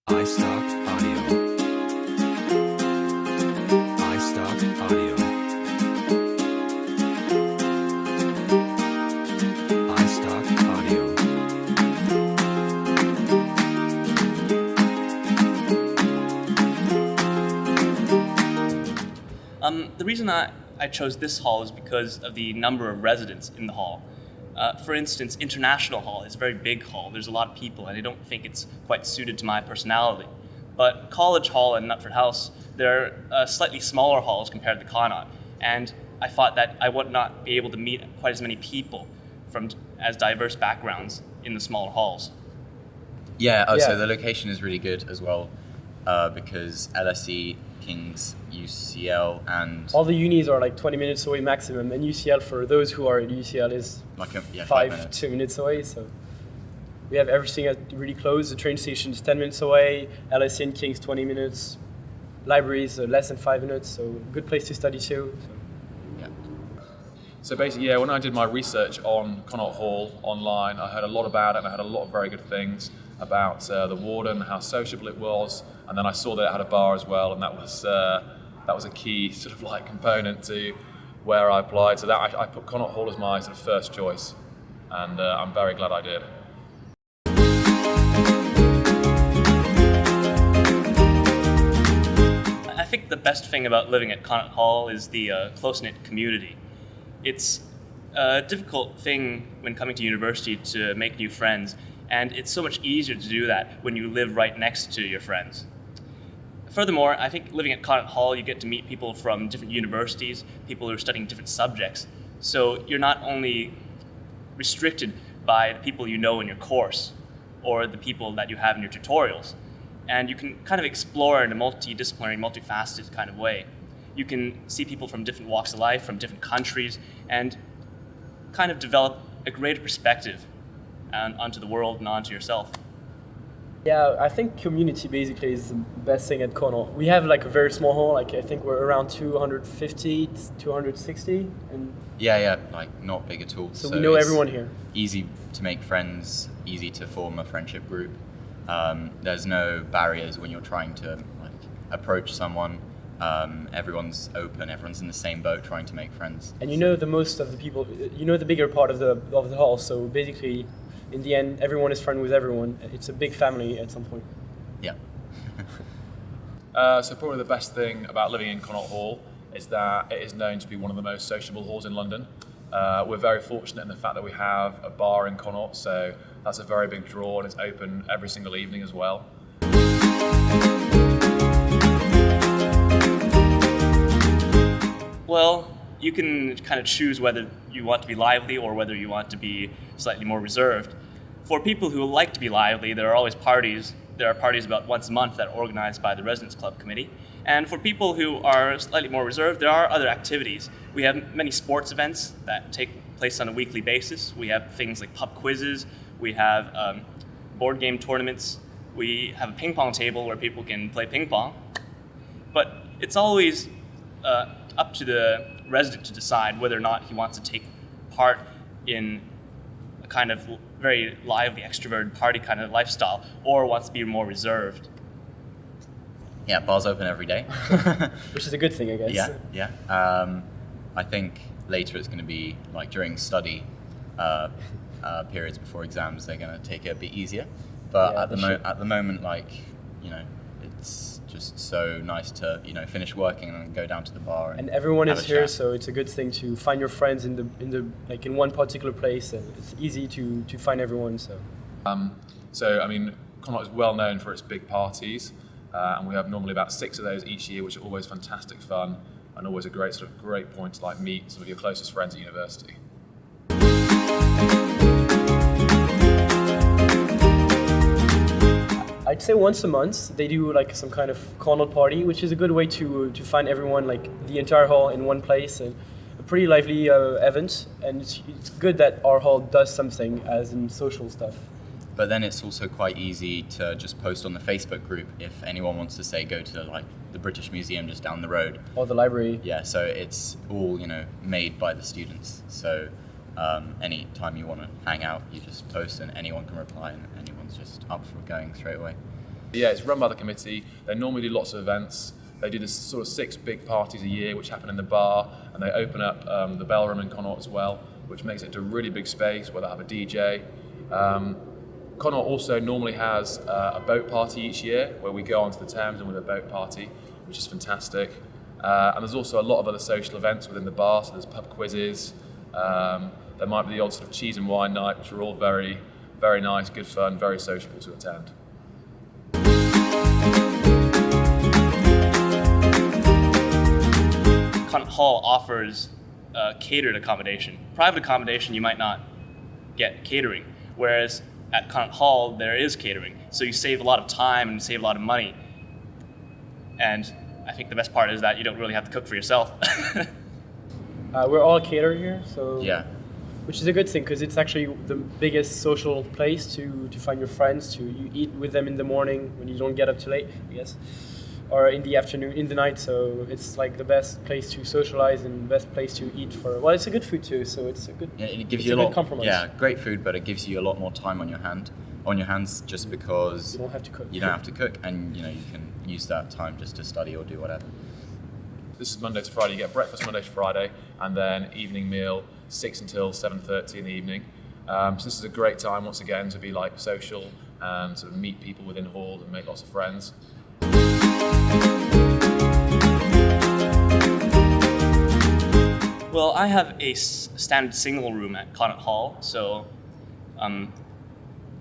iStock Audio. iStock Audio. iStock Audio. The reason I chose this hall is because of the number of residents in the hall. For instance, International Hall is a very big hall. There's a lot of people, and I don't think it's quite suited to my personality. But College Hall and Knutford House, they're slightly smaller halls compared to Connaught, and I thought that I would not be able to meet quite as many people from as diverse backgrounds in the smaller halls. So the location is really good as well, because LSE, King's, UCL, and all the unis are like 20 minutes away maximum, and UCL, for those who are at UCL, is like 2 minutes away. So we have everything really close. The train station is 10 minutes away. LSE and King's 20 minutes. Libraries less than 5 minutes. So good place to study too. So basically, when I did my research on Connaught Hall online, I heard a lot about it, and I heard a lot of very good things about the warden, how sociable it was, and then I saw that it had a bar as well, and that was a key sort of like component to where I applied. So that I put Connaught Hall as my sort of first choice, and I'm very glad I did. I think the best thing about living at Connaught Hall is the close-knit community. It's a difficult thing when coming to university to make new friends, and it's so much easier to do that when you live right next to your friends. Furthermore, I think living at Connaught Hall, you get to meet people from different universities, people who are studying different subjects. So you're not only restricted by the people you know in your course or the people that you have in your tutorials, and you can kind of explore in a multidisciplinary, multifaceted kind of way. You can see people from different walks of life, from different countries, and kind of develop a greater perspective onto the world and onto yourself. Yeah, I think community basically is the best thing at Connaught. We have like a very small hall, like I think we're around 250, 260. And like not big at all. So we know everyone here. Easy to make friends, easy to form a friendship group. There's no barriers when you're trying to like approach someone. Everyone's open, everyone's in the same boat trying to make friends. And you know the most of the people, you know the bigger part of the hall, so basically in the end everyone is friends with everyone. It's a big family at some point. Yeah. So probably the best thing about living in Connaught Hall is that it is known to be one of the most sociable halls in London. We're very fortunate in the fact that we have a bar in Connaught, so that's a very big draw, and it's open every single evening as well. Well, you can kind of choose whether you want to be lively or whether you want to be slightly more reserved. For people who like to be lively, there are always parties. There are parties about once a month that are organized by the Residence Club Committee. And for people who are slightly more reserved, there are other activities. We have many sports events that take place on a weekly basis. We have things like pub quizzes. We have board game tournaments. We have a ping pong table where people can play ping pong. But it's always up to the resident to decide whether or not he wants to take part in a kind of very lively, extroverted party kind of lifestyle, or wants to be more reserved. Yeah, bar's open every day. Which is a good thing, I guess. Yeah. I think later it's going to be like during study periods before exams, they're going to take it a bit easier. But at the moment, like, you know, it's just so nice to, you know, finish working and then go down to the bar. And everyone is here, chat. so it's a good thing to find your friends in the like in one particular place, and it's easy to find everyone. So I mean, Connaught is well known for its big parties, and we have normally about 6 of those each year, which are always fantastic fun and always a great point to like meet some of your closest friends at university. I'd say once a month they do like some kind of Connaught party, which is a good way to find everyone, like the entire hall in one place, and a pretty lively event. And it's good that our hall does something as in social stuff. But then it's also quite easy to just post on the Facebook group if anyone wants to say go to like the British Museum just down the road. Or the library. Yeah, so it's all, you know, made by the students. So any time you want to hang out, you just post and anyone can reply and anyone's just up for going straight away. Yeah, it's run by the committee. They normally do lots of events. They do this sort of 6 big parties a year, which happen in the bar, and they open up the Bell Room in Connaught as well, which makes it into a really big space where they have a DJ. Connaught also normally has a boat party each year, where we go onto the Thames and with a boat party, which is fantastic. And there's also a lot of other social events within the bar, so there's pub quizzes. There might be the odd sort of cheese and wine night, which are all very, very nice, good fun, very sociable to attend. Connaught Hall offers catered accommodation. Private accommodation, you might not get catering, whereas at Connaught Hall, there is catering. So you save a lot of time and you save a lot of money. And I think the best part is that you don't really have to cook for yourself. We're all catered here, so Yeah. which is a good thing because it's actually the biggest social place to find your friends. You eat with them in the morning when you don't get up too late, I guess, or in the afternoon, in the night. So it's like the best place to socialize and the best place to eat for. Well, it's a good food too, so it's a good. Yeah, it gives it's you a good lot. compromise. Yeah, great food, but it gives you a lot more time on your hands, just because You don't have to cook. you don't have to cook, and you can use that time just to study or do whatever. This is Monday to Friday. You get breakfast Monday to Friday, and then evening meal 6 until 7:30 in the evening. So this is a great time once again to be like social and sort of meet people within hall and make lots of friends. Well, I have a standard single room at Connaught Hall, so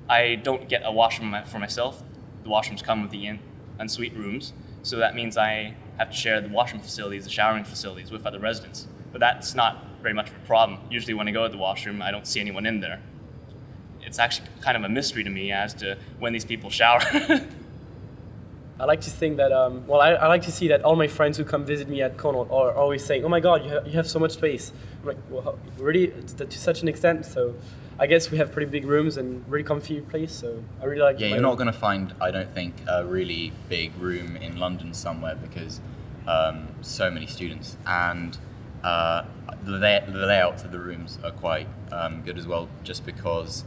I don't get a washroom for myself. The washrooms come with the ensuite rooms, so that means I have to share the washroom facilities, the showering facilities with other residents. But that's not very much of a problem. Usually when I go to the washroom, I don't see anyone in there. It's actually kind of a mystery to me as to when these people shower. I like to think that, I like to see that all my friends who come visit me at Connaught are always saying, "Oh my God, you have so much space." I'm like, well, really, to such an extent. So I guess we have pretty big rooms and really comfy place. So I really like. Yeah, my you're not room. going to find, I don't think, a really big room in London somewhere because so many students, and the layouts of the rooms are quite good as well, just because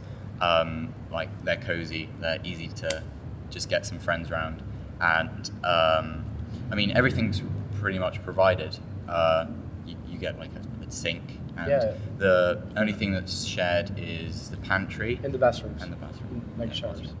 like they're cozy, they're easy to just get some friends around, and I mean everything's pretty much provided. You get like a sink, and Yeah. the only thing that's shared is the pantry In the bathrooms. and the bathroom. Like Yeah, showers. bathroom.